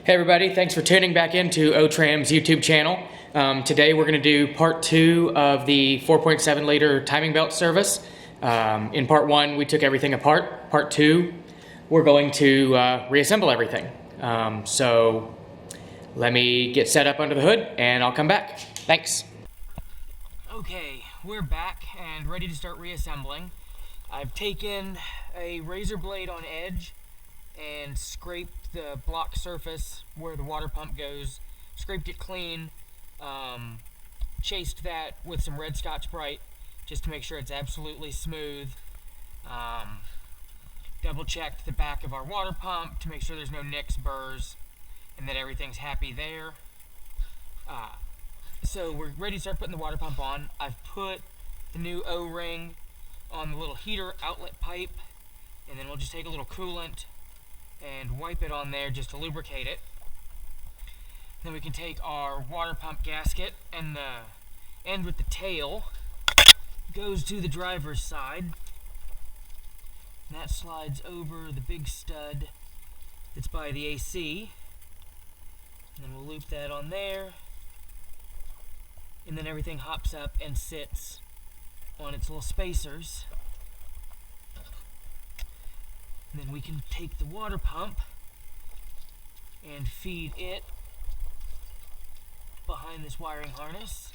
Hey everybody, thanks for tuning back into OTRAMM's YouTube channel. Today we're going to do part 2 of the 4.7 liter timing belt service. In part 1 we took everything apart. Part 2 we're going to reassemble everything. So let me get set up under the hood and I'll come back. Thanks. Okay, we're back and ready to start reassembling. I've taken a razor blade on edge and scraped the block surface where the water pump goes, scraped it clean, chased that with some red Scotch-Brite just to make sure it's absolutely smooth, double checked the back of our water pump to make sure there's no nicks, burrs, and that everything's happy there. So we're ready to start putting the water pump on. I've put the new O-ring on the little heater outlet pipe, and then we'll just take a little coolant and wipe it on there just to lubricate it. Then we can take our water pump gasket, and the end with the tail goes to the driver's side. And that slides over the big stud that's by the AC. And then we'll loop that on there. And then everything hops up and sits on its little spacers. And then we can take the water pump and feed it behind this wiring harness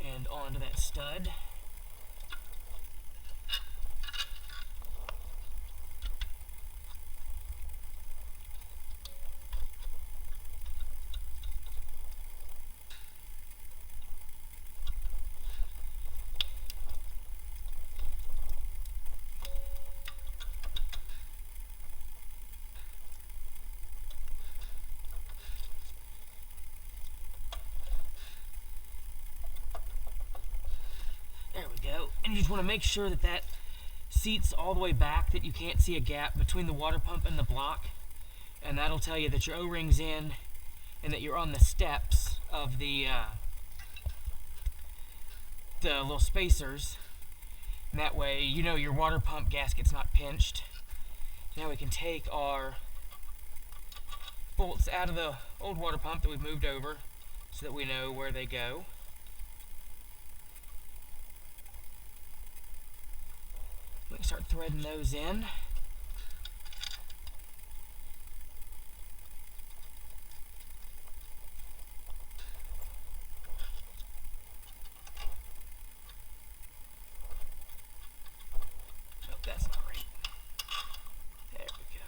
and onto that stud. And you just want to make sure that that seats all the way back, that you can't see a gap between the water pump and the block, and that'll tell you that your O-ring's in and that you're on the steps of the little spacers, and that way you know your water pump gasket's not pinched. Now we can take our bolts out of the old water pump that we've moved over so that we know where they go. We can start threading those in. Nope, that's not right. There we go.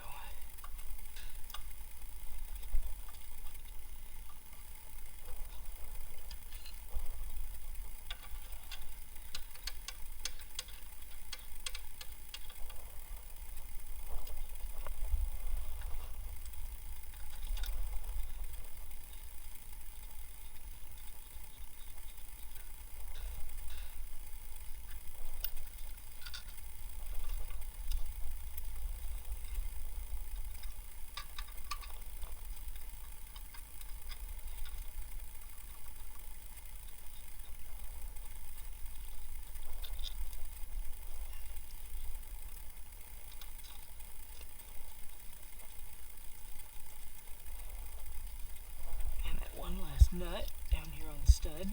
Nut down here on the stud,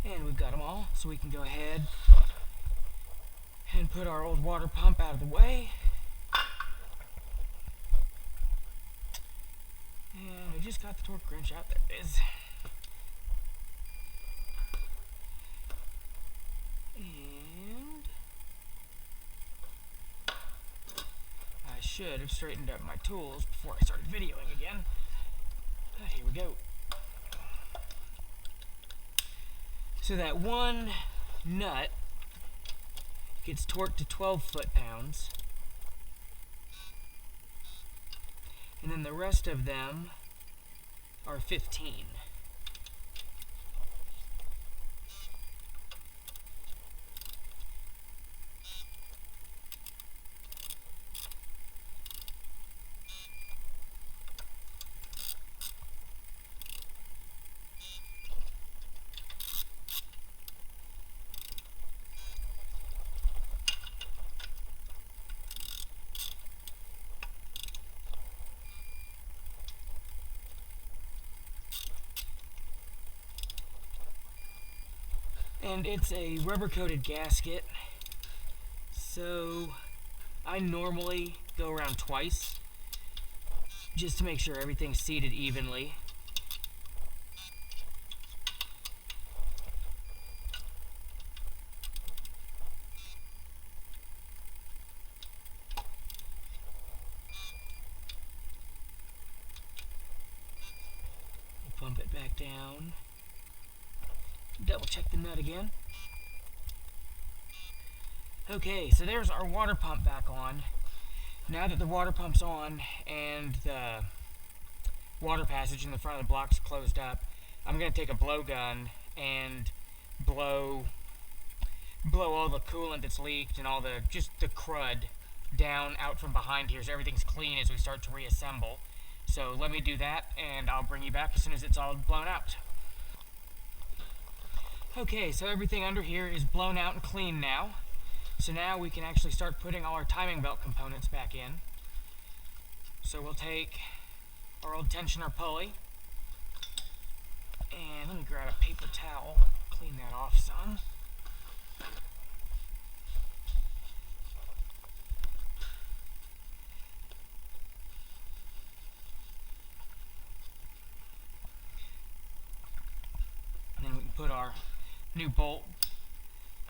and we've got them all, so we can go ahead and put our old water pump out of the way. And I just got the torque wrench out. There it is. And I should have straightened up my tools before I started videoing again. But here we go. So that one nut gets torqued to 12 foot-pounds, and then the rest of them are 15. And it's a rubber coated gasket, so I normally go around twice just to make sure everything's seated evenly. Pump it back down. Double check the nut again. Okay, so there's our water pump back on. Now that the water pump's on and the water passage in the front of the block's closed up, I'm going to take a blowgun and blow all the coolant that's leaked and all just the crud down out from behind here so everything's clean as we start to reassemble. So let me do that and I'll bring you back as soon as it's all blown out. Okay, so everything under here is blown out and clean now. So now we can actually start putting all our timing belt components back in. So we'll take our old tensioner pulley, and let me grab a paper towel, clean that off some. And then we can put our new bolt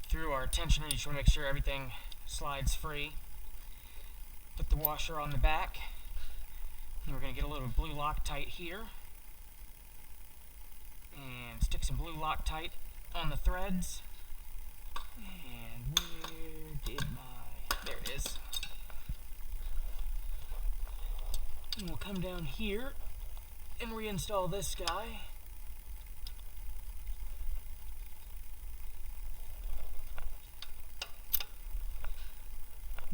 through our tensioner. You just want to make sure everything slides free. Put the washer on the back. And we're going to get a little blue Loctite here. And stick some blue Loctite on the threads. And where did there it is. And we'll come down here and reinstall this guy.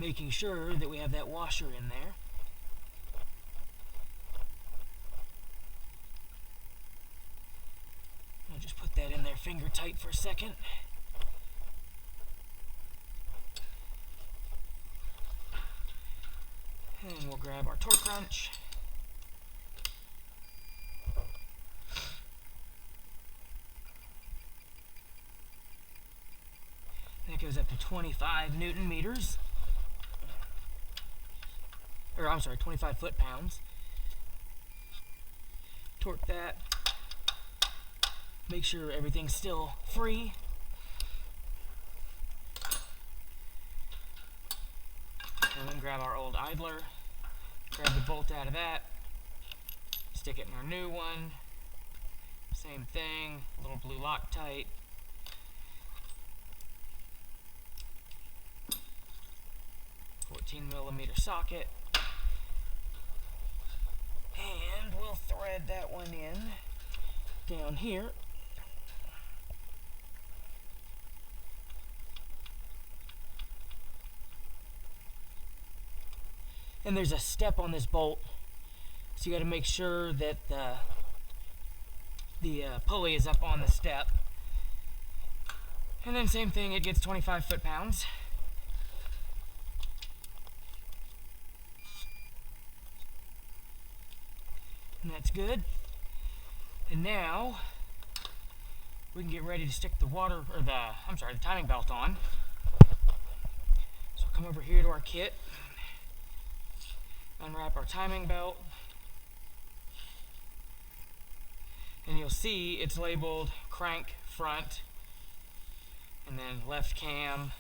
Making sure that we have that washer in there. I'll just put that in there finger tight for a second. And we'll grab our torque wrench. That goes up to 25 Newton meters. Or I'm sorry, 25 foot-pounds. Torque that. Make sure everything's still free. And then grab our old idler. Grab the bolt out of that. Stick it in our new one. Same thing. A little blue Loctite. .14mm socket. And we'll thread that one in down here. And there's a step on this bolt, so you got to make sure that the pulley is up on the step. And then same thing, it gets 25 foot-pounds. And that's good. And now we can get ready to stick the timing belt on. So come over here to our kit, unwrap our timing belt, and you'll see it's labeled crank front, and then left cam,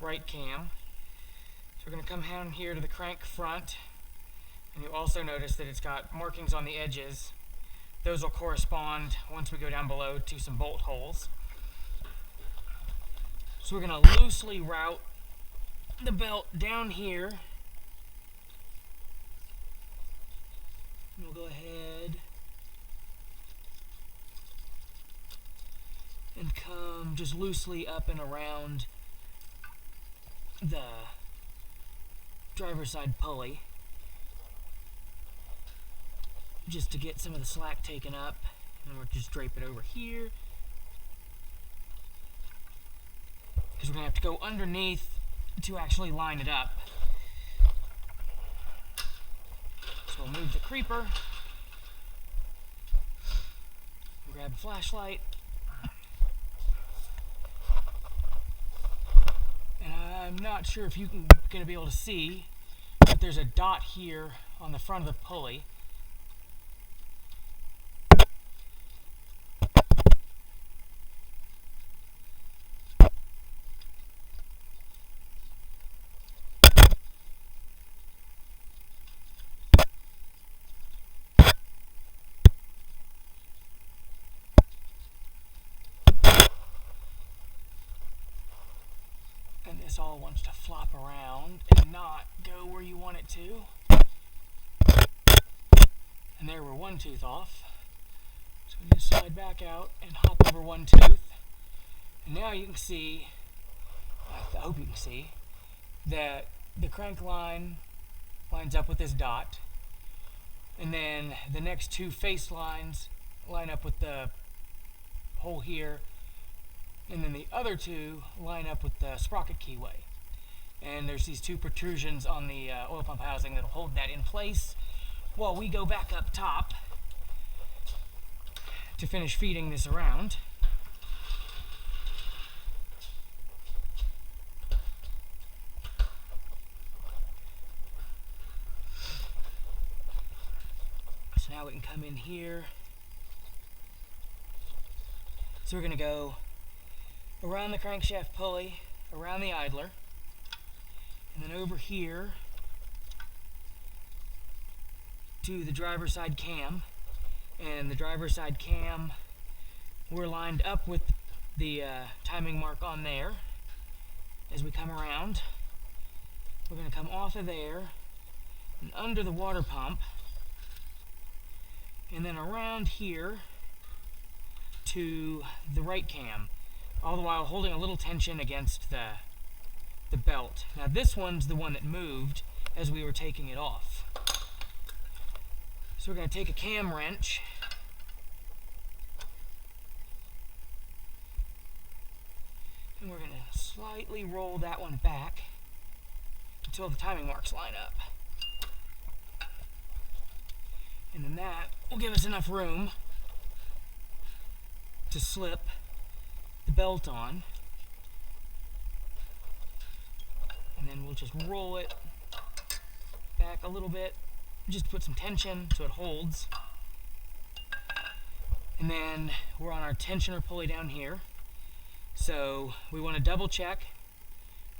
right cam. So we're going to come down here to the crank front. And you'll also notice that it's got markings on the edges. Those will correspond, once we go down below, to some bolt holes. So we're going to loosely route the belt down here. And we'll go ahead and come just loosely up and around the driver's side pulley, just to get some of the slack taken up. And we'll just drape it over here, because we're going to have to go underneath to actually line it up. So we'll move the creeper, grab a flashlight, I'm not sure if you're going to be able to see, but there's a dot here on the front of the pulley. And this all wants to flop around and not go where you want it to. And there we're one tooth off. So we just slide back out and hop over one tooth. And now you can see, I hope you can see, that the crank line lines up with this dot. And then the next two face lines line up with the hole here. And then the other two line up with the sprocket keyway. And there's these two protrusions on the oil pump housing that'll hold that in place while we go back up top to finish feeding this around. So now we can come in here. So we're going to go around the crankshaft pulley, around the idler, and then over here to the driver's side cam. And the driver's side cam, we're lined up with the timing mark on there. As we come around, we're going to come off of there and under the water pump, and then around here to the right cam, all the while holding a little tension against the belt. Now this one's the one that moved as we were taking it off. So we're going to take a cam wrench and we're going to slightly roll that one back until the timing marks line up. And then that will give us enough room to slip the belt on. And then we'll just roll it back a little bit, just to put some tension so it holds. And then we're on our tensioner pulley down here. So we want to double check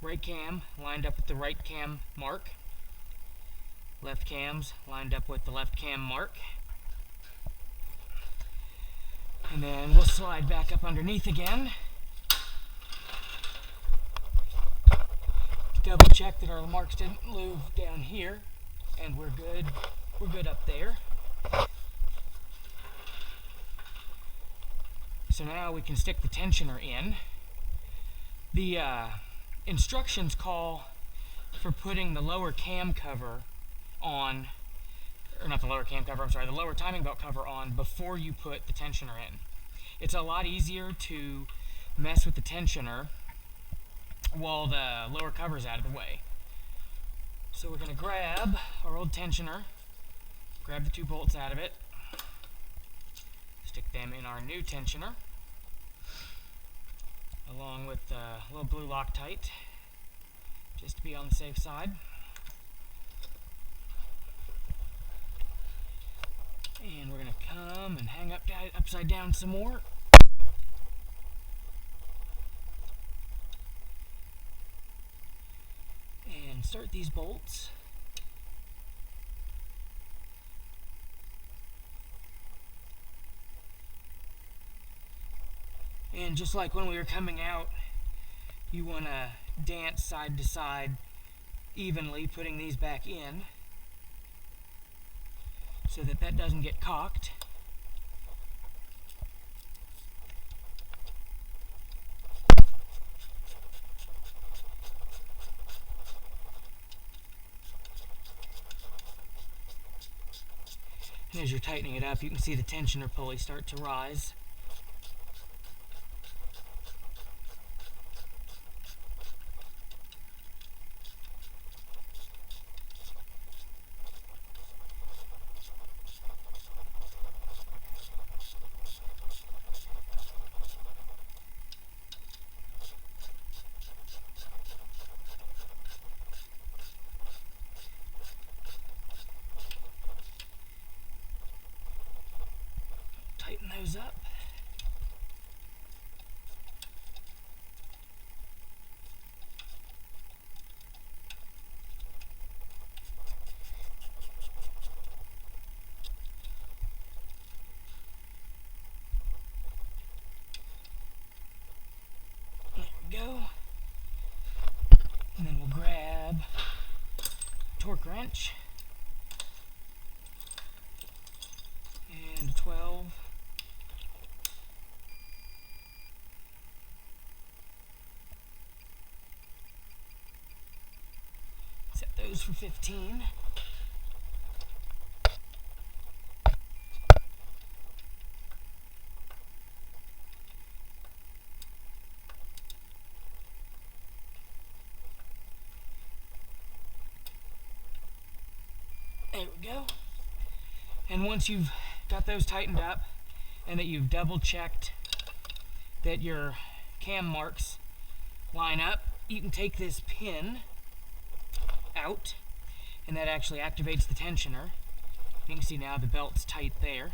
right cam lined up with the right cam mark. Left cams lined up with the left cam mark. And then we'll slide back up underneath again. Double check that our marks didn't move down here. And we're good. We're good up there. So now we can stick the tensioner in. The instructions call for putting the lower cam cover on, or not the lower cam cover, I'm sorry, the lower timing belt cover on before you put the tensioner in. It's a lot easier to mess with the tensioner while the lower cover's out of the way. So we're going to grab our old tensioner, grab the two bolts out of it, stick them in our new tensioner, along with a little blue Loctite, just to be on the safe side. And we're going to come and hang upside down some more. And start these bolts. And just like when we were coming out, you want to dance side to side evenly, putting these back in so that that doesn't get cocked. And as you're tightening it up, you can see the tensioner pulley start to rise. torque wrench and a 12. Set those for 15. There we go. And once you've got those tightened up and that you've double checked that your cam marks line up, you can take this pin out, and that actually activates the tensioner. You can see now the belt's tight there.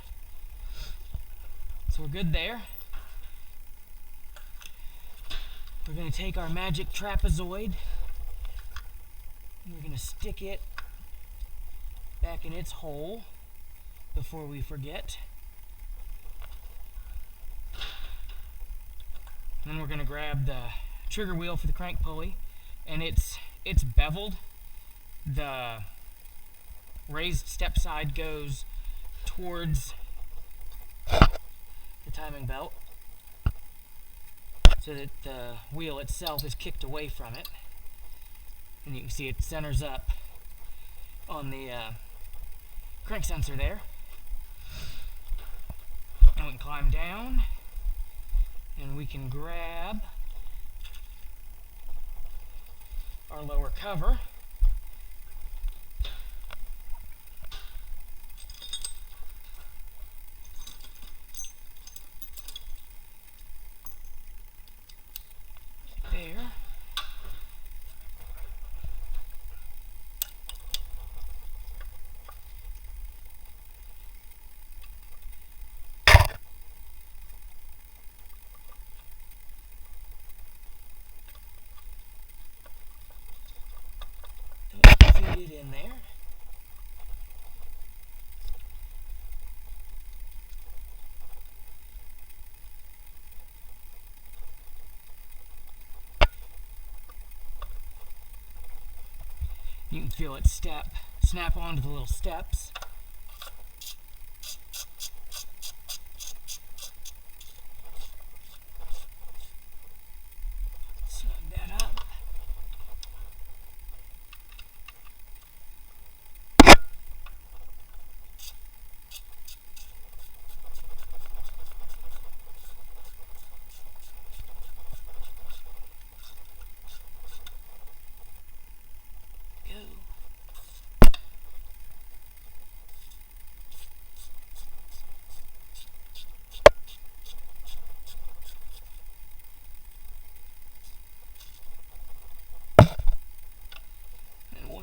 So we're good there. We're going to take our magic trapezoid and we're going to stick it back in its hole before we forget. Then we're going to grab the trigger wheel for the crank pulley, and it's beveled. The raised step side goes towards the timing belt so that the wheel itself is kicked away from it. And you can see it centers up on the crank sensor there. And we can climb down and we can grab our lower cover. There. Feed it in there. You can feel it snap onto the little steps. Snug that up.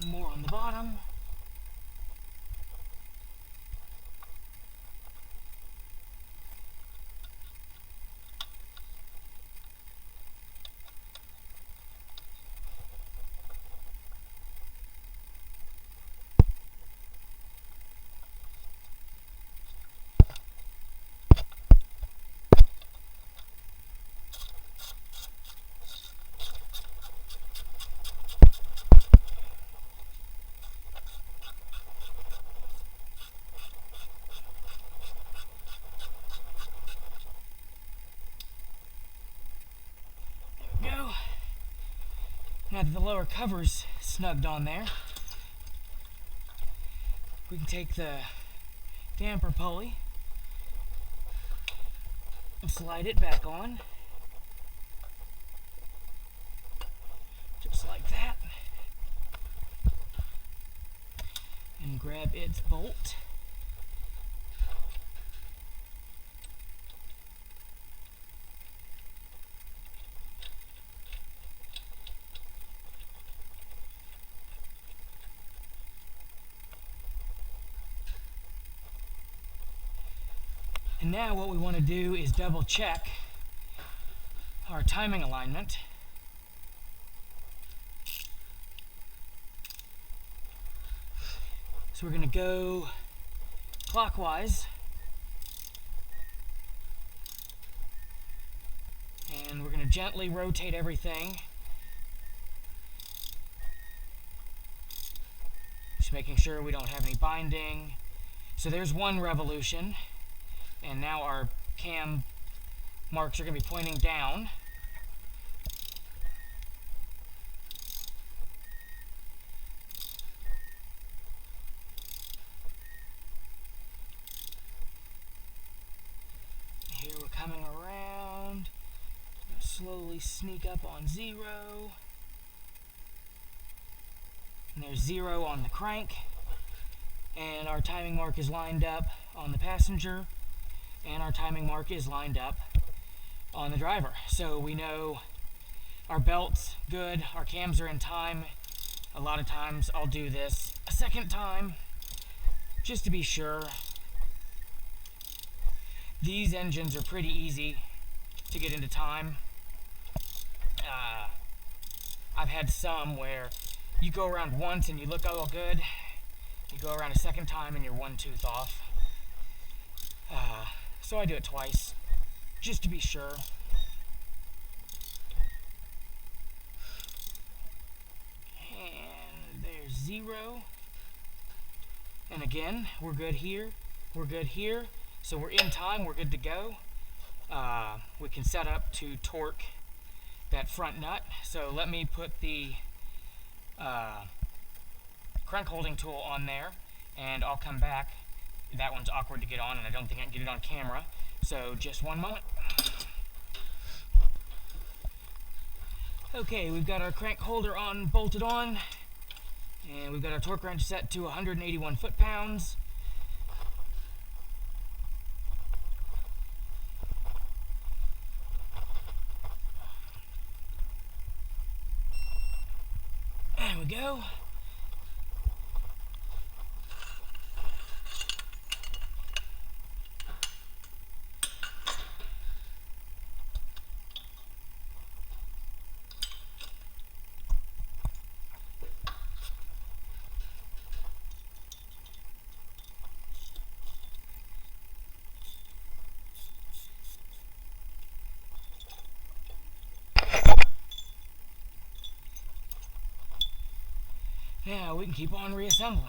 More on the bottom. Go. Now that the lower cover's snugged on there, we can take the damper pulley and slide it back on, just like that, and grab its bolt. And now what we want to do is double check our timing alignment. So we're going to go clockwise, and we're going to gently rotate everything Just making sure we don't have any binding. So there's one revolution, and now our cam marks are going to be pointing down. Here we're coming around. Slowly sneak up on 0. And there's 0 on the crank. And our timing mark is lined up on the passenger. And our timing mark is lined up on the driver. So we know our belt's good, our cams are in time. A lot of times I'll do this a second time just to be sure. These engines are pretty easy to get into time. I've had some where you go around once and you look all good. You go around a second time and you're 1 tooth off. So I do it twice, just to be sure. And there's 0. And again, we're good here. We're good here. So we're in time, we're good to go. We can set up to torque that front nut. So let me put the crank holding tool on there, and I'll come back. That one's awkward to get on, and I don't think I can get it on camera. So just one moment. Okay, we've got our crank holder on, bolted on, and we've got our torque wrench set to 181 foot-pounds. There we go. Now we can keep on reassembling.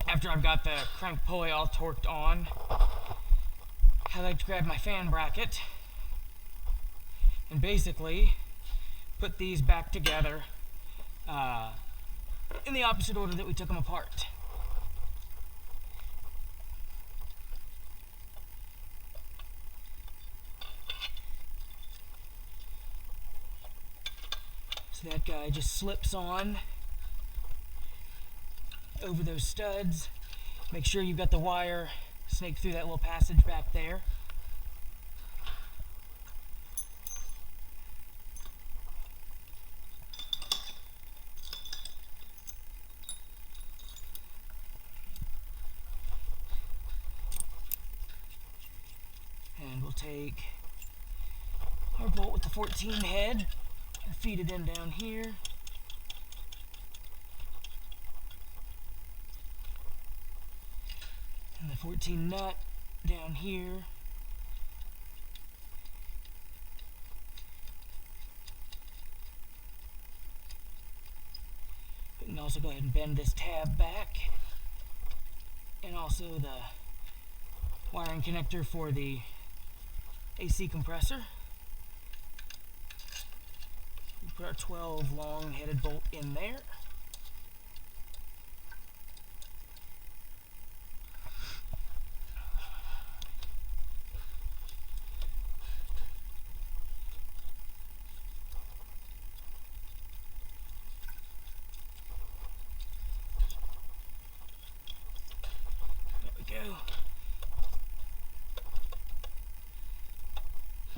After I've got the crank pulley all torqued on, I like to grab my fan bracket and basically put these back together in the opposite order that we took them apart. So that guy just slips on over those studs. Make sure you've got the wire snaked through that little passage back there. And we'll take our bolt with the 14 head and feed it in down here. And the 14 nut down here. We can also go ahead and bend this tab back. And also the wiring connector for the AC compressor. We put our 12 long headed bolt in there.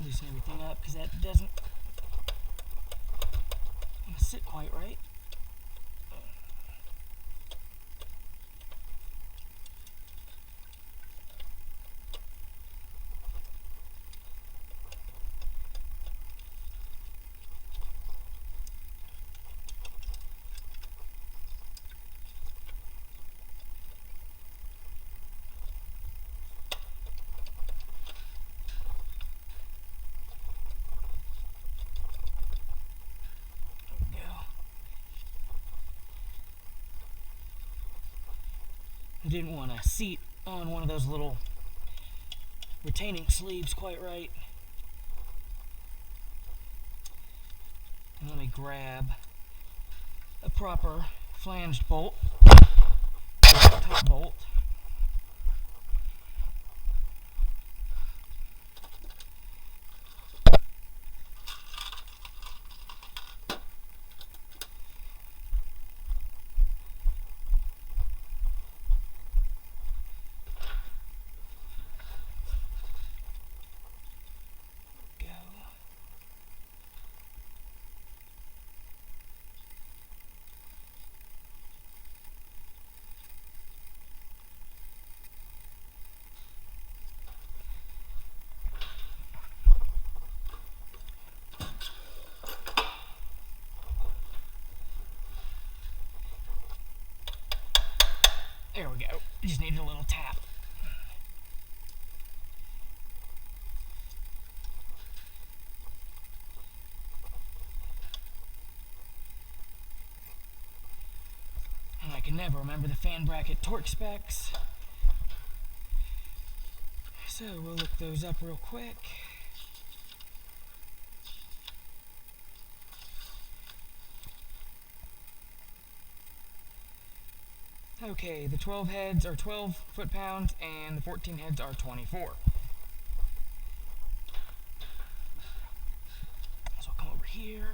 Loosen everything up because that doesn't sit quite right. didn't want to seat on one of those little retaining sleeves quite right. And let me grab a proper flanged bolt, top bolt. There we go. Just needed a little tap. And I can never remember the fan bracket torque specs. So we'll look those up real quick. Okay, the 12 heads are 12 foot-pounds and the 14 heads are 24. So I'll come over here.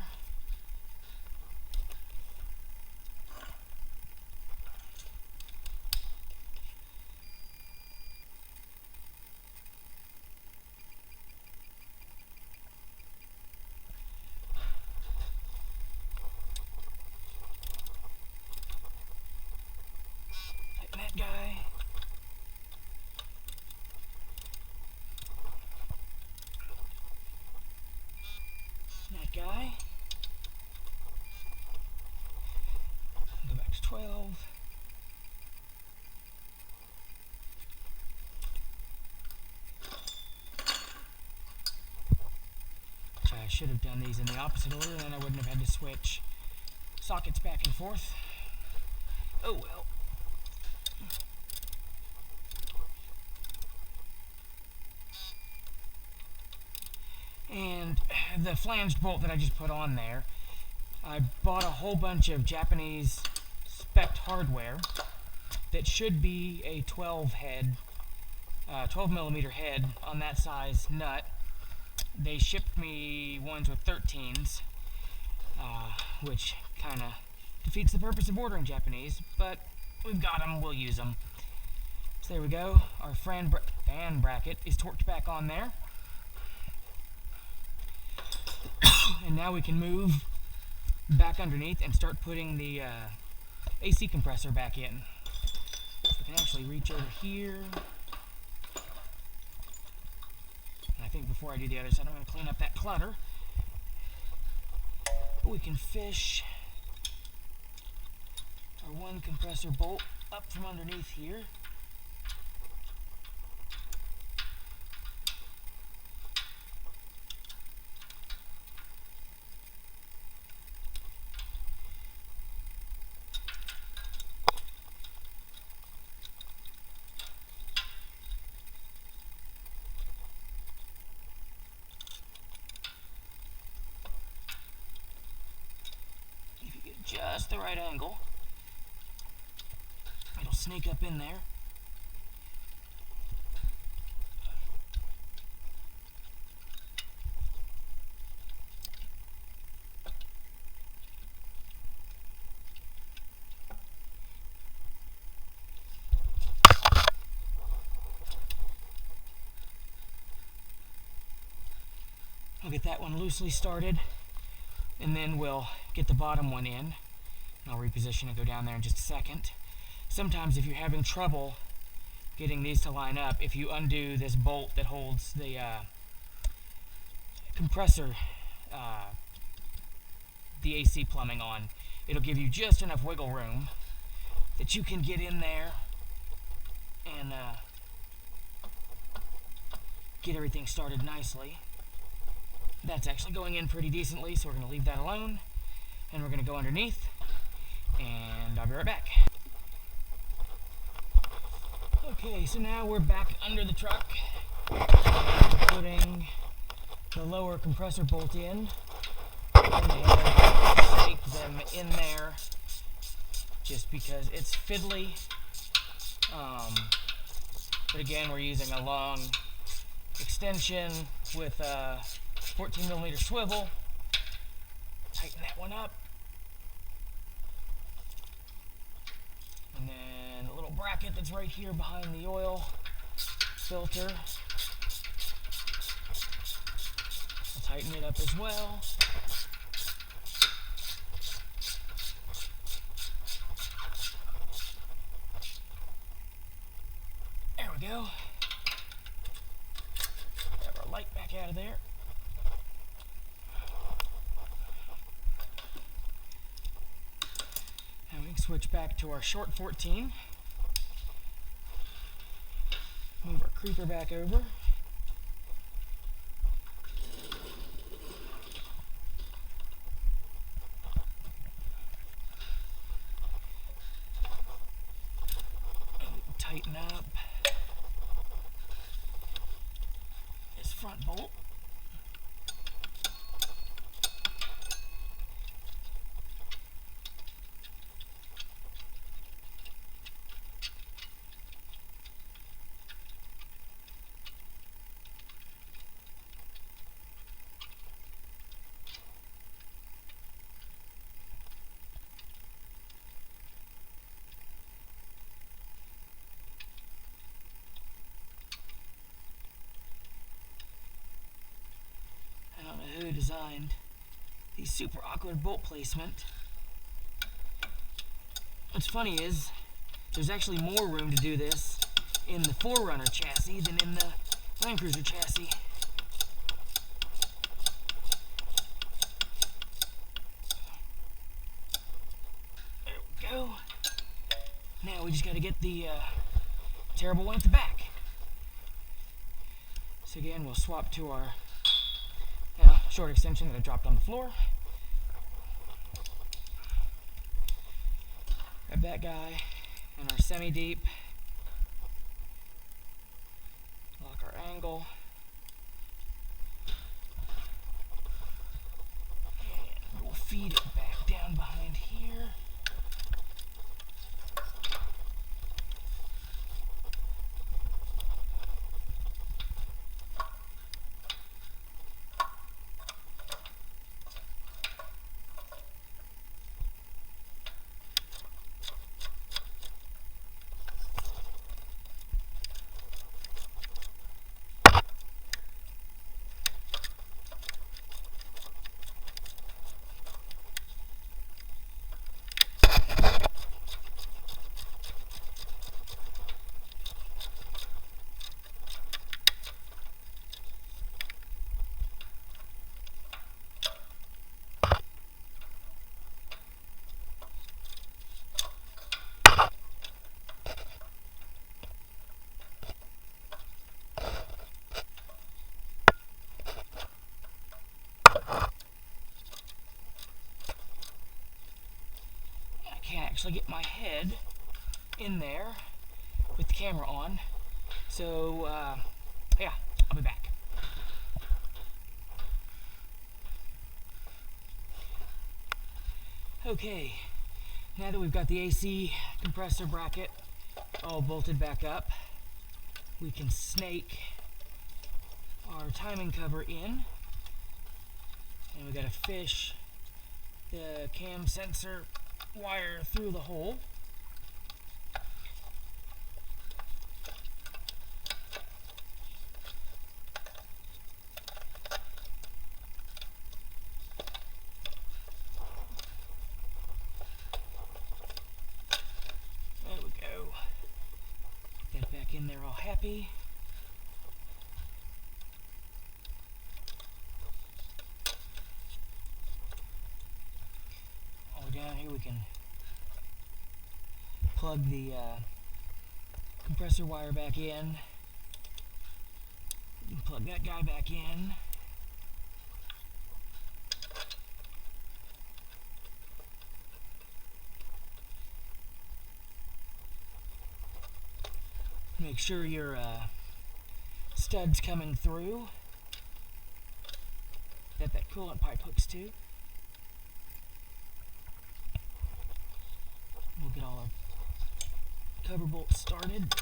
That guy. That guy. Go back to 12. Which I should have done these in the opposite order, then I wouldn't have had to switch sockets back and forth. Oh well. And the flanged bolt that I just put on there, I bought a whole bunch of Japanese spec hardware that should be a 12 millimeter head on that size nut. They shipped me ones with 13s, which kind of defeats the purpose of ordering Japanese, but we've got them, we'll use them. So there we go, our fan bracket is torqued back on there. And now we can move back underneath and start putting the AC compressor back in. So we can actually reach over here. And I think before I do the other side, I'm going to clean up that clutter. But we can fish our one compressor bolt up from underneath here. Just the right angle. It'll sneak up in there. I'll get that one loosely started, and then we'll get the bottom one in. I'll reposition and go down there in just a second. Sometimes if you're having trouble getting these to line up, if you undo this bolt that holds the compressor, the AC plumbing on, it'll give you just enough wiggle room that you can get in there and get everything started nicely. That's actually going in pretty decently, so we're going to leave that alone, and we're going to go underneath, and I'll be right back. Okay, so now we're back under the truck. We're putting the lower compressor bolt in. And snake them in there just because it's fiddly. But again, we're using a long extension with a 14mm swivel. Tighten that one up. And then a little bracket that's right here behind the oil filter. I'll tighten it up as well. There we go. Grab our light back out of there. And we can switch back to our short 14. Move our creeper back over. Tighten up this front bolt. Who designed the super awkward bolt placement. What's funny is there's actually more room to do this in the 4Runner chassis than in the Land Cruiser chassis. There we go. Now we just got to get the terrible one at the back. So again, we'll swap to our short extension that I dropped on the floor. Grab that guy and our semi-deep. Lock our angle. And we'll feed it back down behind here. Actually get my head in there with the camera on. So yeah, I'll be back. Okay, now that we've got the AC compressor bracket all bolted back up, we can snake our timing cover in, and we got to fish the cam sensor wire through the hole. There we go. Get that back in there all happy. Down here we can plug the compressor wire back in. We can plug that guy back in. Make sure your stud's coming through that coolant pipe hooks to. We'll get all our cover bolts started.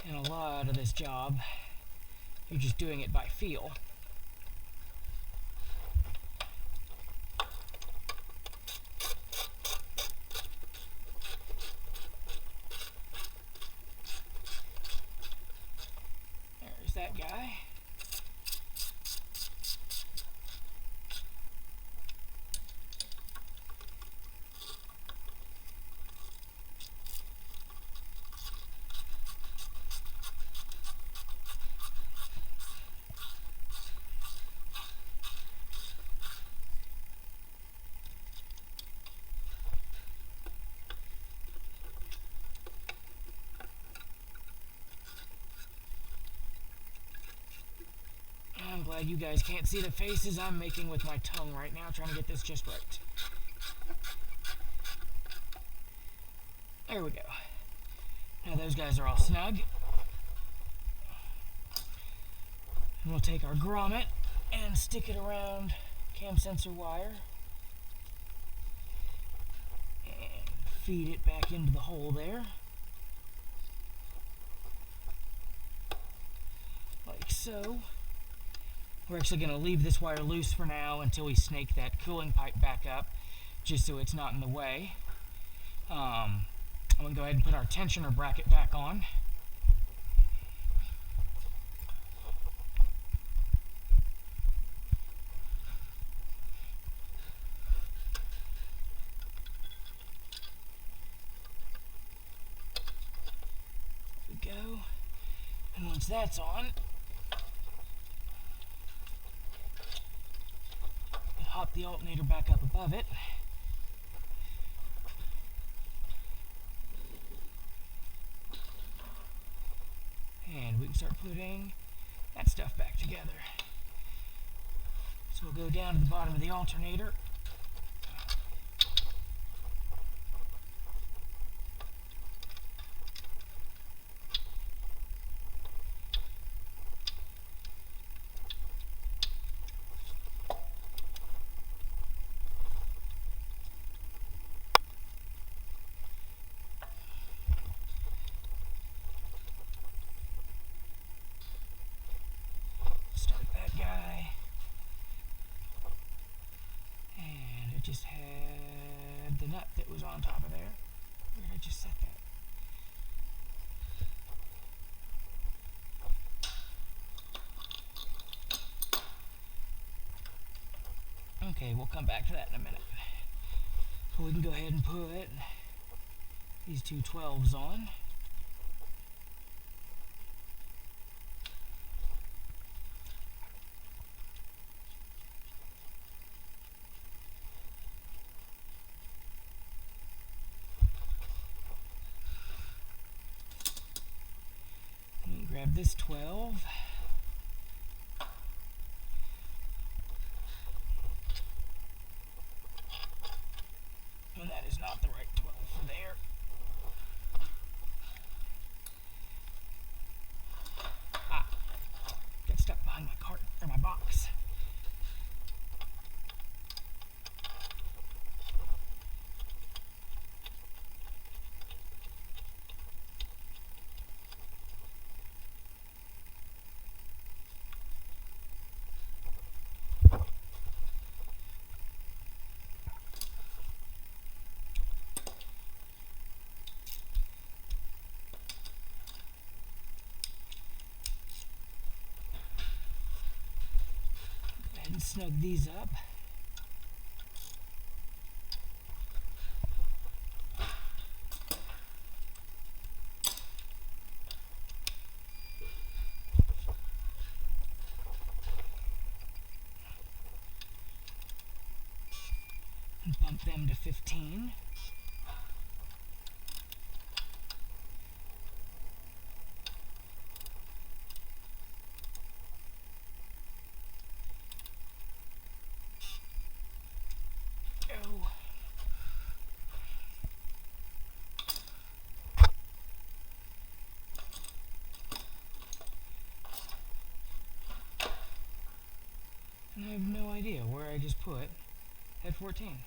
And a lot of this job, you're just doing it by feel. There's that guy. I'm glad you guys can't see the faces I'm making with my tongue right now, trying to get this just right. There we go. Now those guys are all snug. And we'll take our grommet and stick it around cam sensor wire and feed it back into the hole there. Like so. We're actually going to leave this wire loose for now until we snake that cooling pipe back up, just so it's not in the way. I'm going to go ahead and put our tensioner bracket back on. There we go. And once that's on, hop the alternator back up above it. And we can start putting that stuff back together. So we'll go down to the bottom of the alternator. Start that guy. And it just had the nut that was on top of there. Where did I just set that? Okay, we'll come back to that in a minute. So we can go ahead and put these two 12s on. Grab this 12. And that is not the right 12 for there. Ah, got stuck behind my cart, or my box. And snug these up. And and bump them to 15. Oh. And I have no idea where I just put head 14.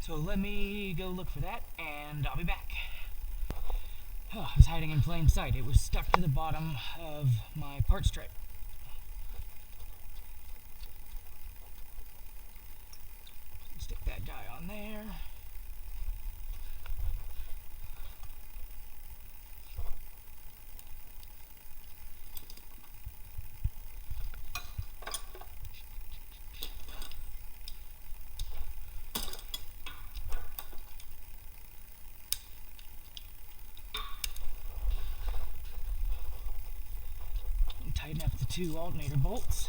So let me go look for that, and I'll be back. Oh, I was hiding in plain sight. It was stuck to the bottom of my part stripe. Stick that guy on there. Tighten up the 2 alternator bolts.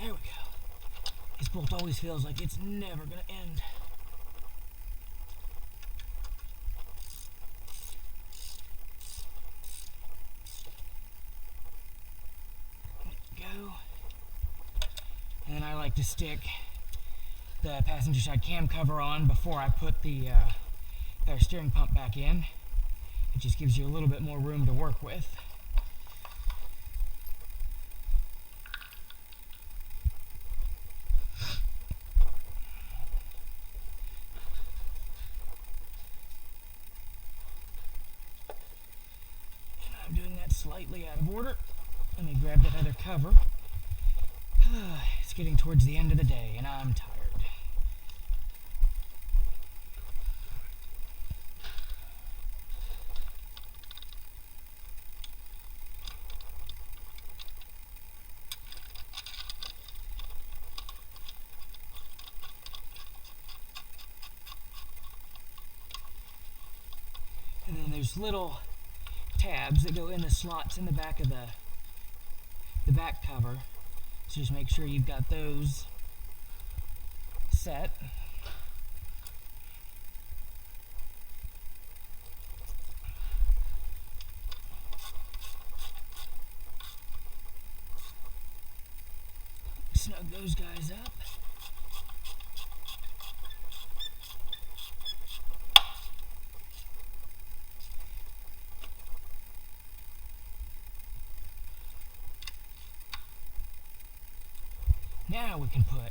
There we go. This bolt always feels like it's never going to end. There we go. And then I like to stick the passenger side cam cover on before I put the steering pump back in. It just gives you a little bit more room to work with. Slightly out of order. Let me grab that other cover. It's getting towards the end of the day and I'm tired. And then there's little tabs that go in the slots in the back of the back cover. So just make sure you've got those set. Snug those guys up. Now we can put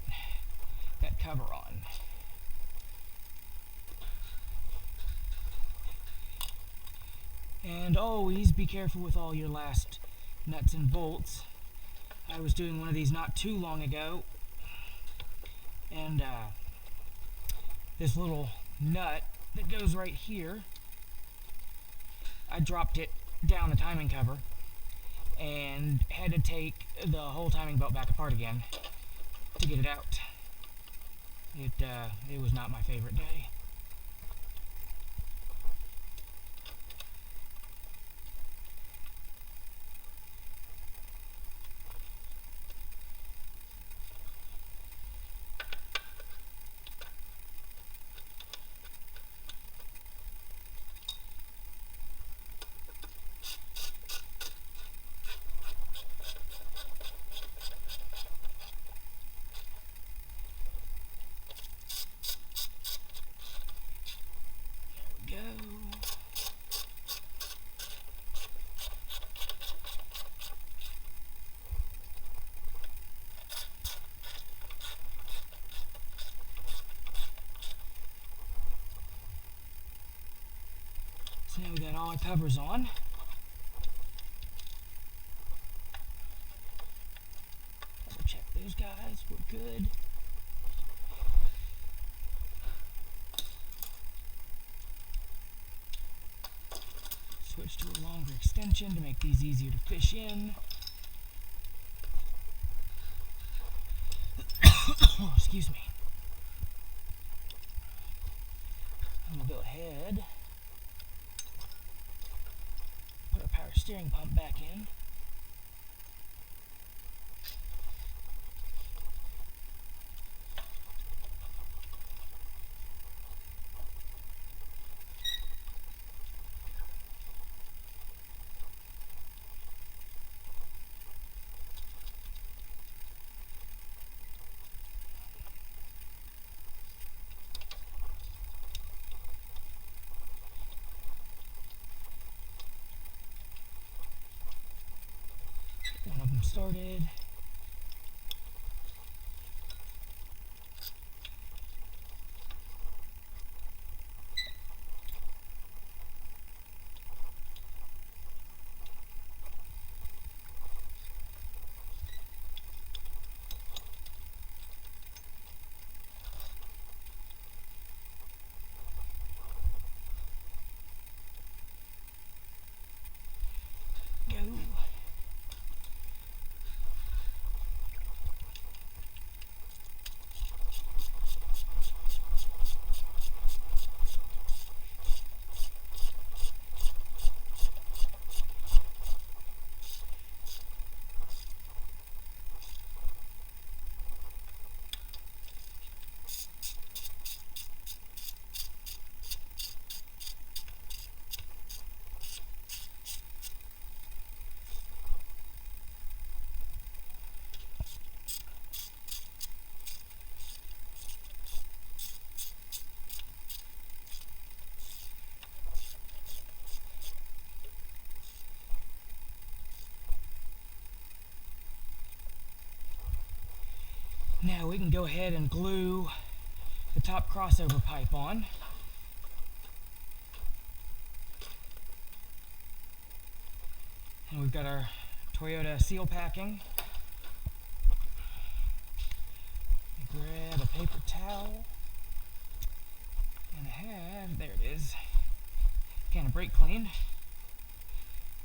that cover on. And always be careful with all your last nuts and bolts. I was doing one of these not too long ago, and this little nut that goes right here, I dropped it down the timing cover and had to take the whole timing belt back apart again to get it out. It was not my favorite day. all our covers on. Double check those guys, we're good. Switch to a longer extension to make these easier to fish in. Oh, excuse me. I'm gonna go ahead, put our power steering pump back in. One of them started. Go. Now we can go ahead and glue the top crossover pipe on. And we've got our Toyota seal packing. Grab a paper towel. And I have, there it is, can of brake clean.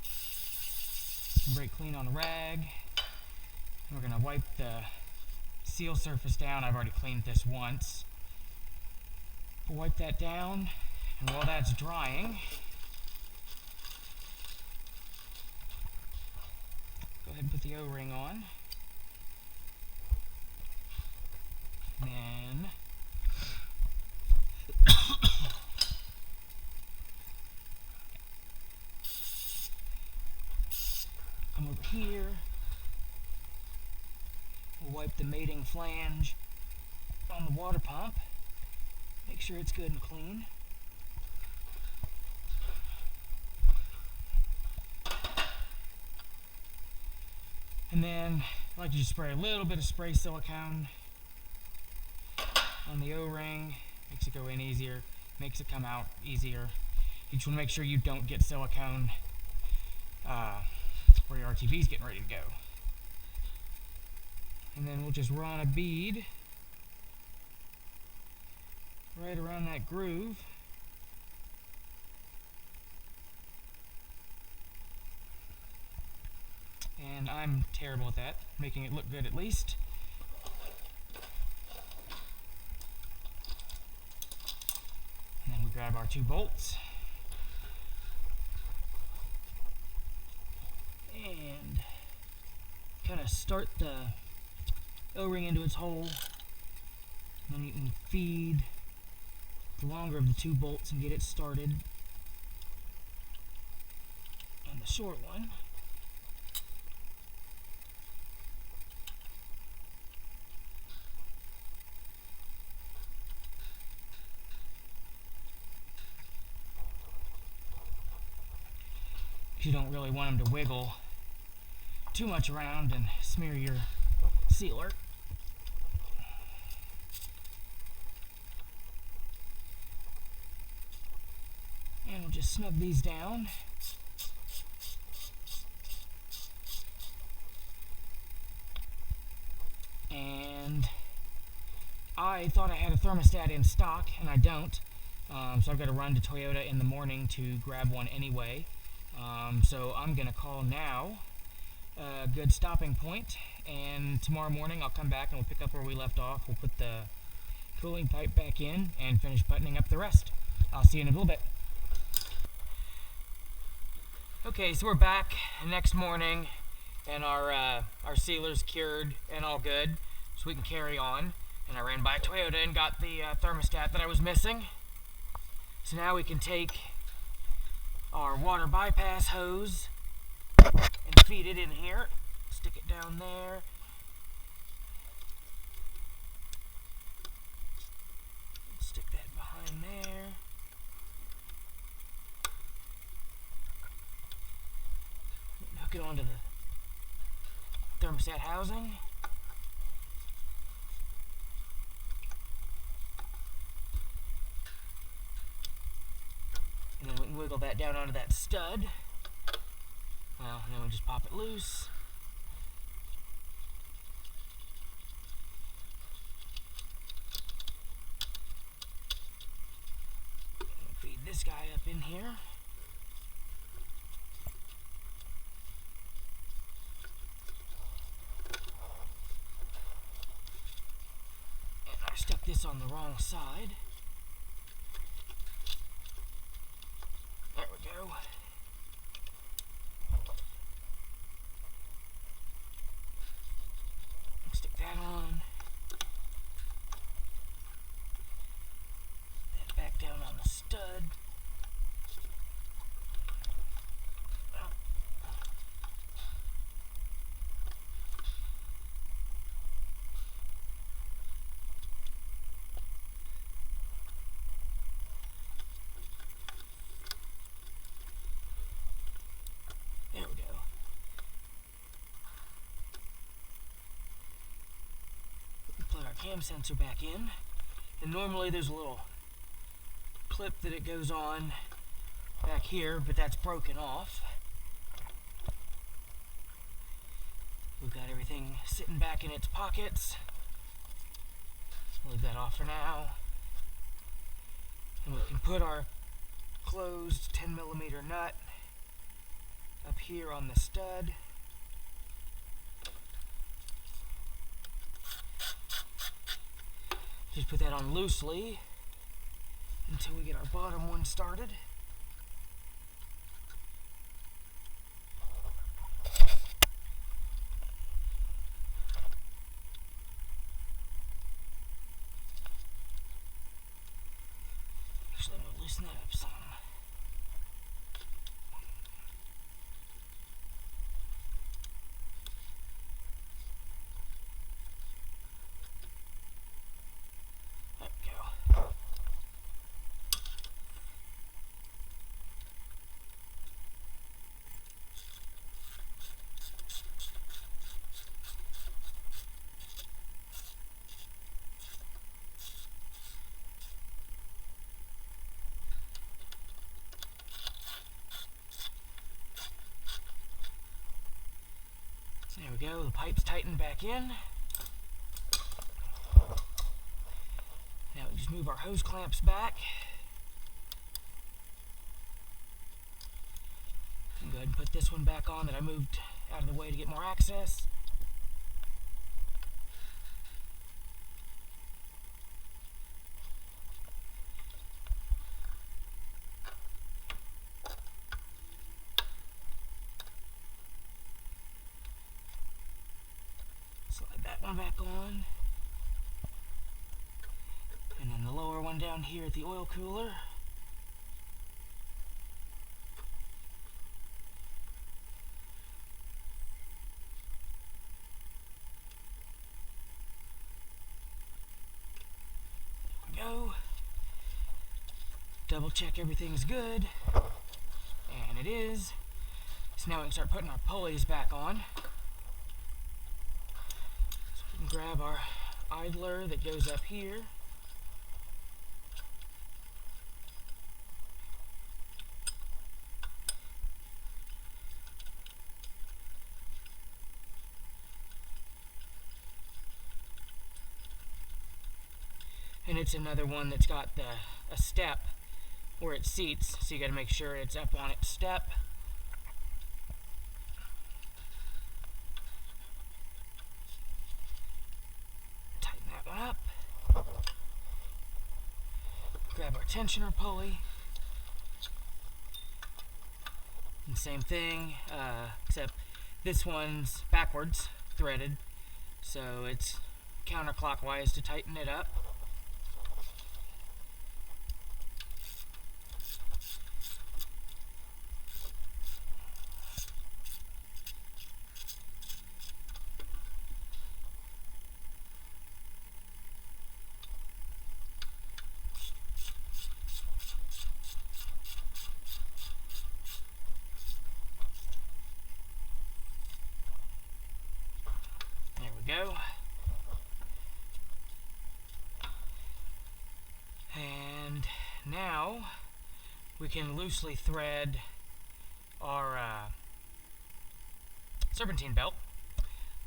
Some brake clean on a rag. And we're going to wipe the seal surface down. I've already cleaned this once. We'll wipe that down, and while that's drying, go ahead and put the O-ring on. And then come over here. We'll wipe the mating flange on the water pump. Make sure it's good and clean. And then I like to just spray a little bit of spray silicone on the O-ring. Makes it go in easier, makes it come out easier. You just want to make sure you don't get silicone where your RTV is getting ready to go. And then we'll just run a bead right around that groove. And I'm terrible at that, making it look good at least. And then we grab our 2 bolts. And kind of start the O-ring into its hole. And then you can feed the longer of the 2 bolts and get it started on the short one. You don't really want them to wiggle too much around and smear your sealer. And we'll just snug these down. And I thought I had a thermostat in stock, and I don't. So I've got to run to Toyota in the morning to grab one anyway. So I'm going to call now a good stopping point, and tomorrow morning I'll come back and we'll pick up where we left off. We'll put the cooling pipe back in and finish buttoning up the rest. I'll see you in a little bit. Okay, so we're back next morning, and our sealer's cured and all good, so we can carry on. And I ran by Toyota and got the thermostat that I was missing. So now we can take our water bypass hose and feed it in here. Stick it down there. Stick that behind there. Hook it onto the thermostat housing. And then we can wiggle that down onto that stud. Well, and then we'll just pop it loose. And feed this guy up in here. And I stuck this on the wrong side. There we go. Stick that on. That back down on the stud. There we go. Plug our cam sensor back in, and normally there's a little clip that it goes on back here, but that's broken off. We've got everything sitting back in its pockets. Leave that off for now, and we can put our closed 10mm nut up here on the stud. Just put that on loosely until we get our bottom one started. Actually, I'm gonna loosen that up some. There we go, the pipe's tightened back in. Now we just move our hose clamps back. And go ahead and put this one back on that I moved out of the way to get more access. Slide that one back on. And then the lower one down here at the oil cooler. There we go. Double check everything's good. And it is. So now we can start putting our pulleys back on. Grab our idler that goes up here. and it's another one that's got a step where it seats, so you got to make sure it's up on its step. Tighten that one up. Grab our tensioner pulley. And same thing, except this one's backwards threaded, so it's counterclockwise to tighten it up. Go. And now we can loosely thread our serpentine belt.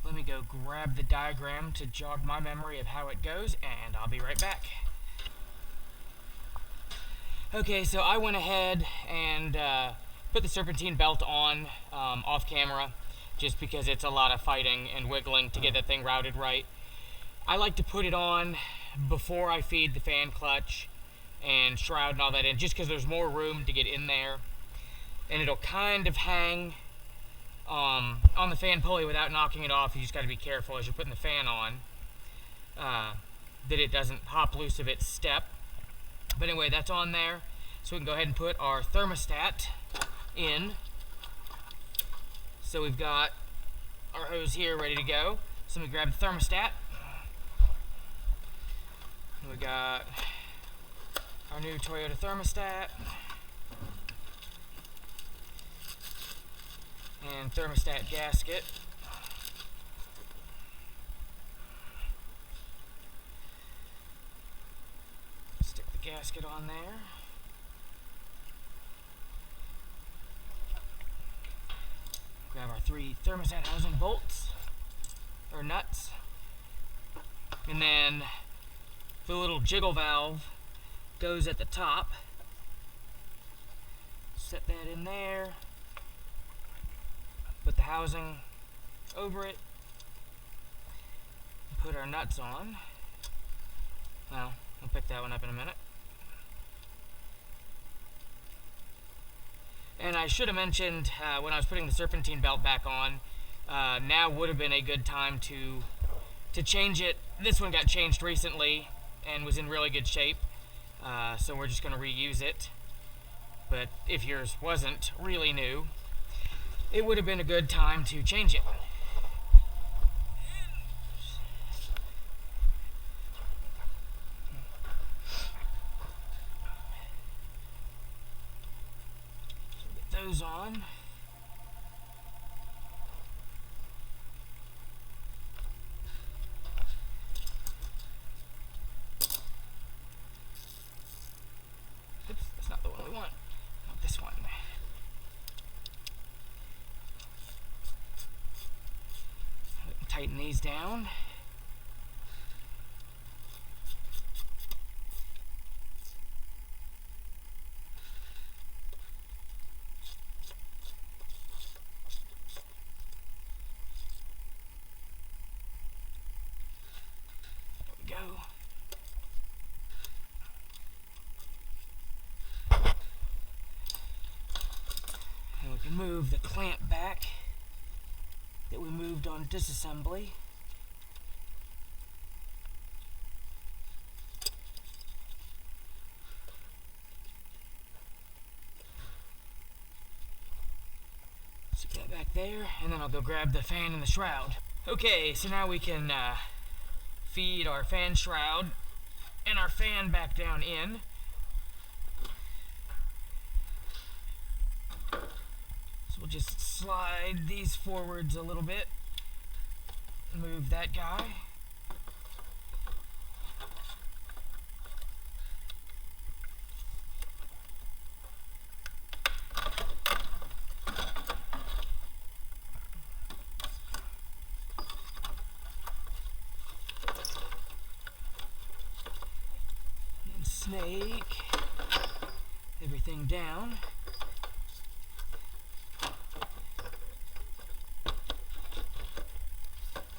Let me go grab the diagram to jog my memory of how it goes, and I'll be right back. Okay, so I went ahead and put the serpentine belt on off camera, just because it's a lot of fighting and wiggling to get that thing routed right. I like to put it on before I feed the fan clutch and shroud and all that in, just because there's more room to get in there, and it'll kind of hang on the fan pulley without knocking it off. You just got to be careful as you're putting the fan on that it doesn't hop loose of its step. But anyway, that's on there, so we can go ahead and put our thermostat in. So we've got our hose here ready to go. So we grab the thermostat. And we got our new Toyota thermostat. And thermostat gasket. Stick the gasket on there. Grab our 3 thermostat housing bolts, or nuts, and then the little jiggle valve goes at the top. Set that in there, put the housing over it, put our nuts on. Well, we'll pick that one up in a minute. And I should have mentioned when I was putting the serpentine belt back on, now would have been a good time to change it. This one got changed recently and was in really good shape, so we're just going to reuse it. But if yours wasn't really new, it would have been a good time to change it. Those on. Oops, that's not the one we want. Not this one. Tighten these down. Move the clamp back that we moved on disassembly. Stick that back there, and then I'll go grab the fan and the shroud. Okay, so now we can feed our fan shroud and our fan back down in. We'll just slide these forwards a little bit, move that guy. snake everything down.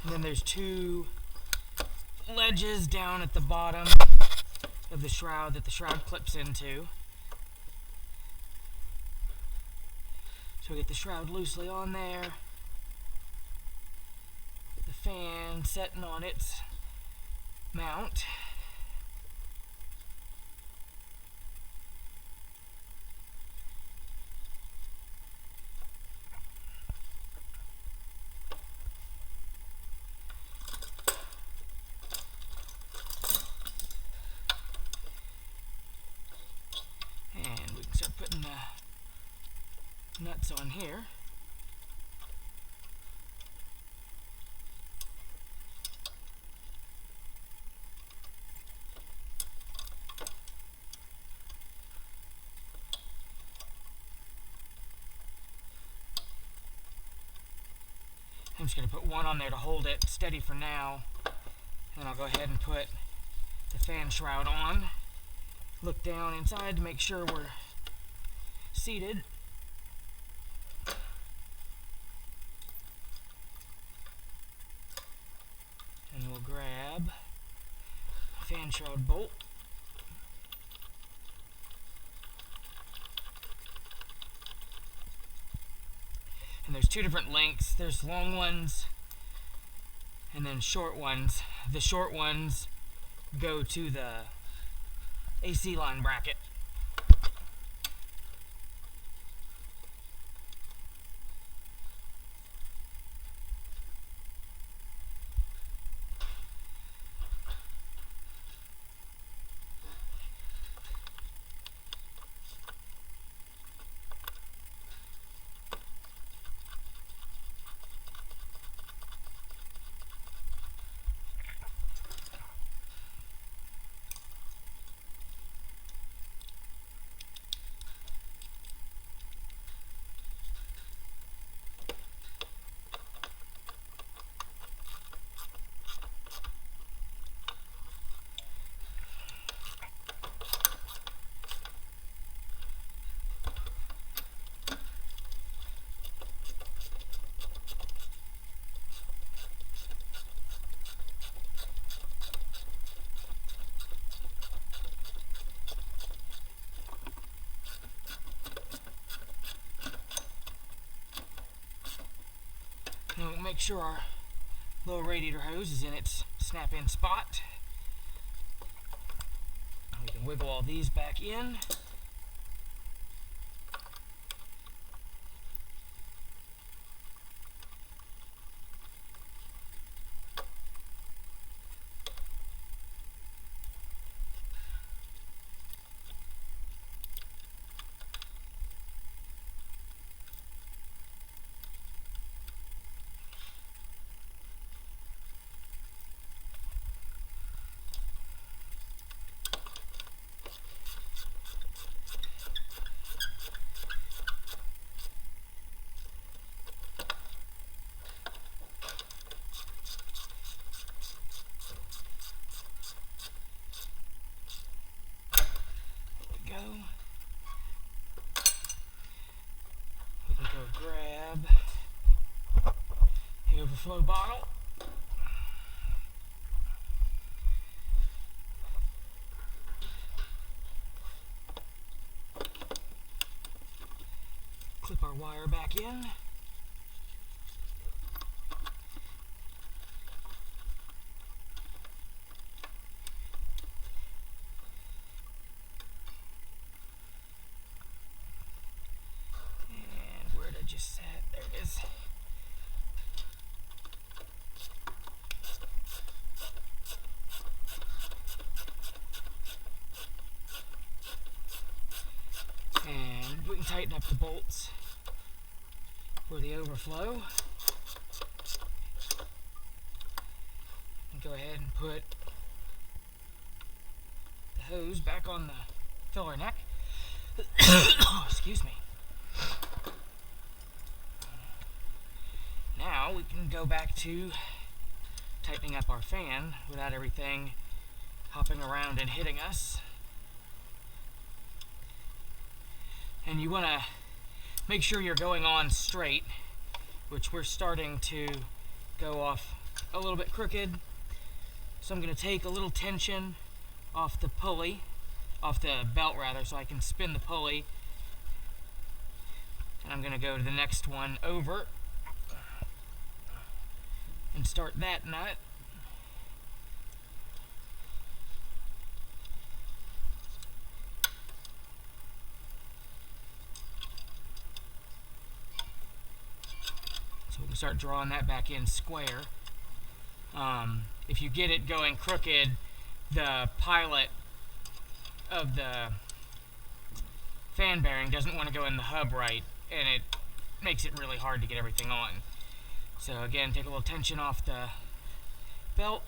And then there's two ledges down at the bottom of the shroud that the shroud clips into. So we get the shroud loosely on there. The fan setting on its mount. And we can start putting the nuts on here. I'm just going to put one on there to hold it steady for now. And then I'll go ahead and put the fan shroud on. Look down inside to make sure we're seated. And we'll grab a fan shroud bolt. And there's two different lengths. There's long ones and then short ones. The short ones go to the AC line bracket. Now we'll make sure our lower radiator hose is in its snap-in spot. We can wiggle all these back in. We can go grab the overflow bottle. Clip our wire back in. Just set. There it is. And we can tighten up the bolts for the overflow. And go ahead and put the hose back on the filler neck. Excuse me. Now we can go back to tightening up our fan without everything hopping around and hitting us. And you want to make sure you're going on straight, which we're starting to go off a little bit crooked. So I'm going to take a little tension off the pulley, off the belt rather, so I can spin the pulley. And I'm going to go to the next one over and start that nut. So we can start drawing that back in square. If you get it going crooked, the pilot of the fan bearing doesn't want to go in the hub right, and it makes it really hard to get everything on. So again, take a little tension off the belt,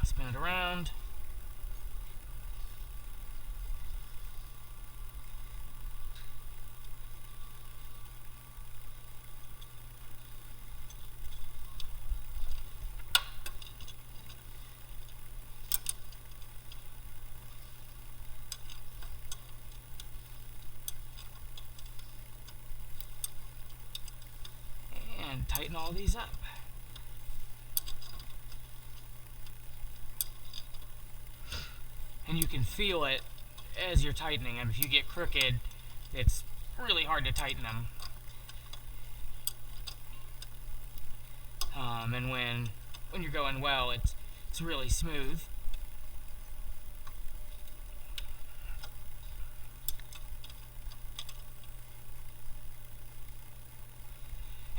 spin it around. And tighten all these up. And you can feel it as you're tightening them. If you get crooked, it's really hard to tighten them. And when you're going well, it's really smooth.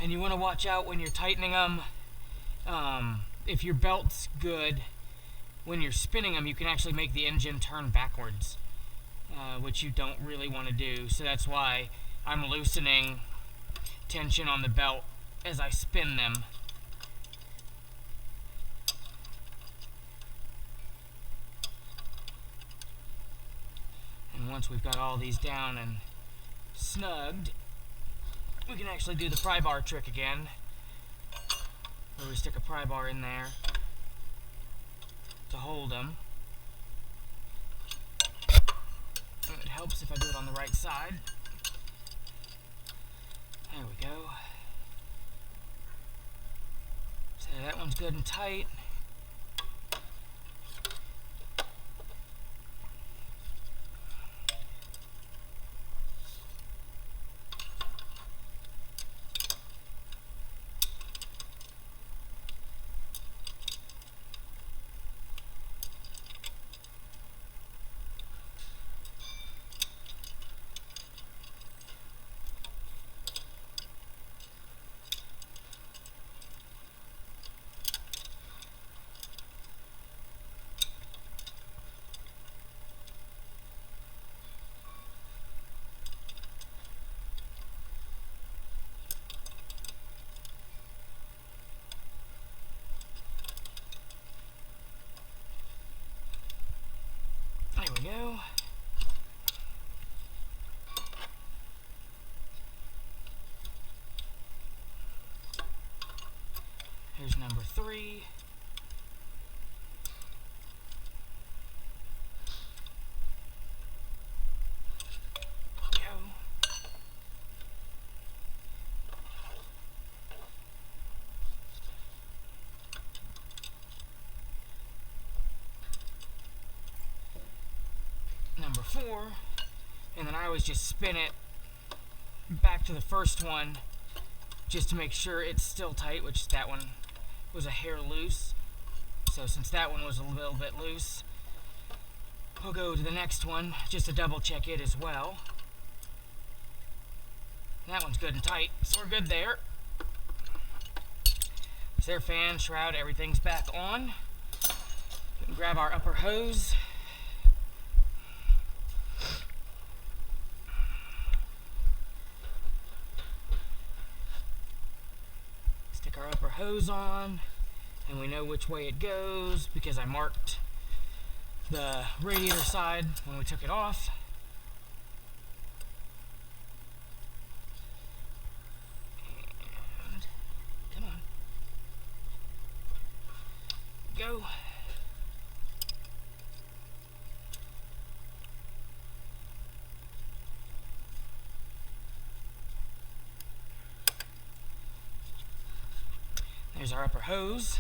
And you want to watch out when you're tightening them. If your belt's good, when you're spinning them, you can actually make the engine turn backwards, which you don't really want to do. So that's why I'm loosening tension on the belt as I spin them. And once we've got all these down and snugged, we can actually do the pry bar trick again, where we stick a pry bar in there to hold them. And it helps if I do it on the right side. There we go. So that one's good and tight. There we go. Here's number 3. Go. Number 4, and then I always just spin it back to the first one just to make sure it's still tight, which that one was a hair loose. So since that one was a little bit loose, we'll go to the next one just to double check it as well. That one's good and tight, so we're good there. So their fan, shroud, everything's back on. We can grab our upper hose. Stick our upper hose on, and we know which way it goes because I marked the radiator side when we took it off. And come on. Go. Here's our upper hose.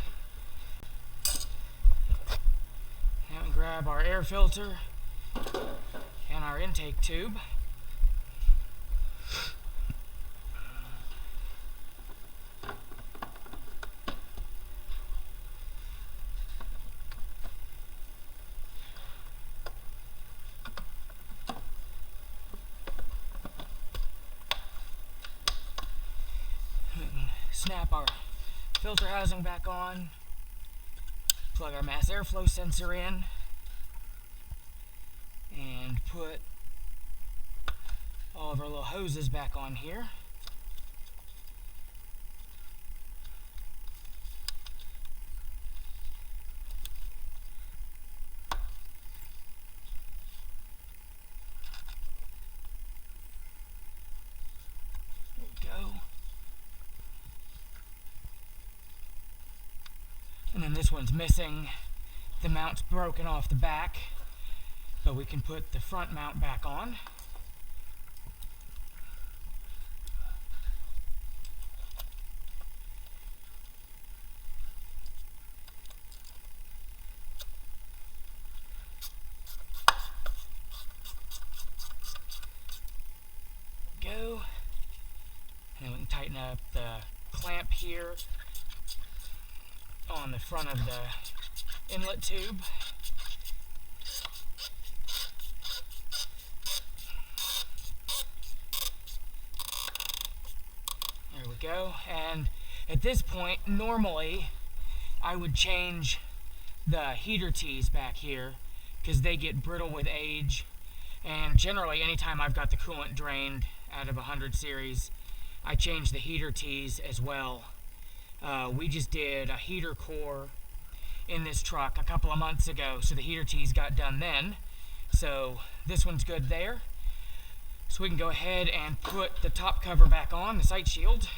Now we grab our air filter and our intake tube. Snap our filter housing back on, plug our mass airflow sensor in, and put all of our little hoses back on here. There we go. And then this one's missing. The mount's broken off the back, but we can put the front mount back on. Go. And we can tighten up the clamp here on the front of the inlet tube. There we go. And at this point, normally I would change the heater tees back here because they get brittle with age, and generally anytime I've got the coolant drained out of a 100 series, I change the heater tees as well. We just did a heater core in this truck a couple of months ago, so the heater tees got done then. So this one's good there. So we can go ahead and put the top cover back on, the sight shield.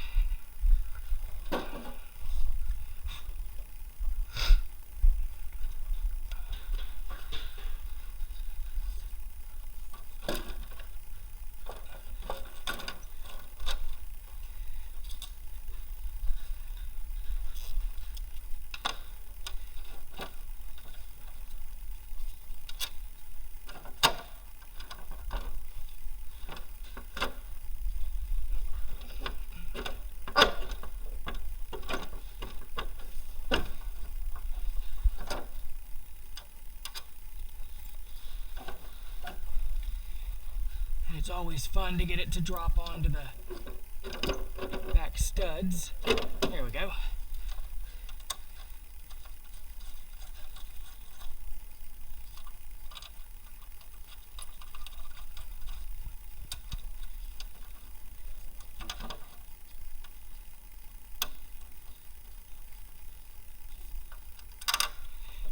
It's always fun to get it to drop onto the back studs. There we go.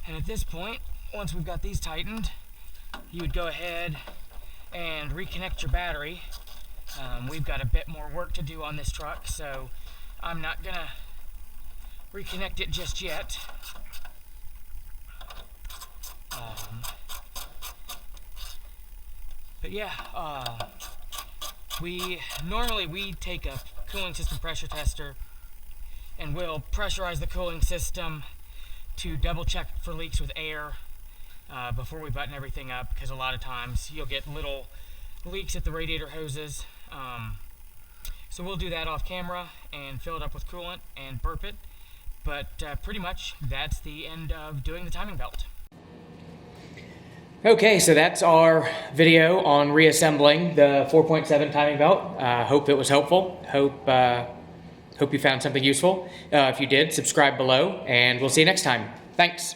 And at this point, once we've got these tightened, you would go ahead and reconnect your battery. We've got a bit more work to do on this truck, so I'm not gonna reconnect it just yet. But yeah, we take a cooling system pressure tester and we'll pressurize the cooling system to double check for leaks with air before we button everything up, because a lot of times you'll get little leaks at the radiator hoses. So we'll do that off camera and fill it up with coolant and burp it. But pretty much that's the end of doing the timing belt. Okay, so that's our video on reassembling the 4.7 timing belt. Hope it was helpful. Hope you found something useful. If you did, subscribe below, and we'll see you next time. Thanks.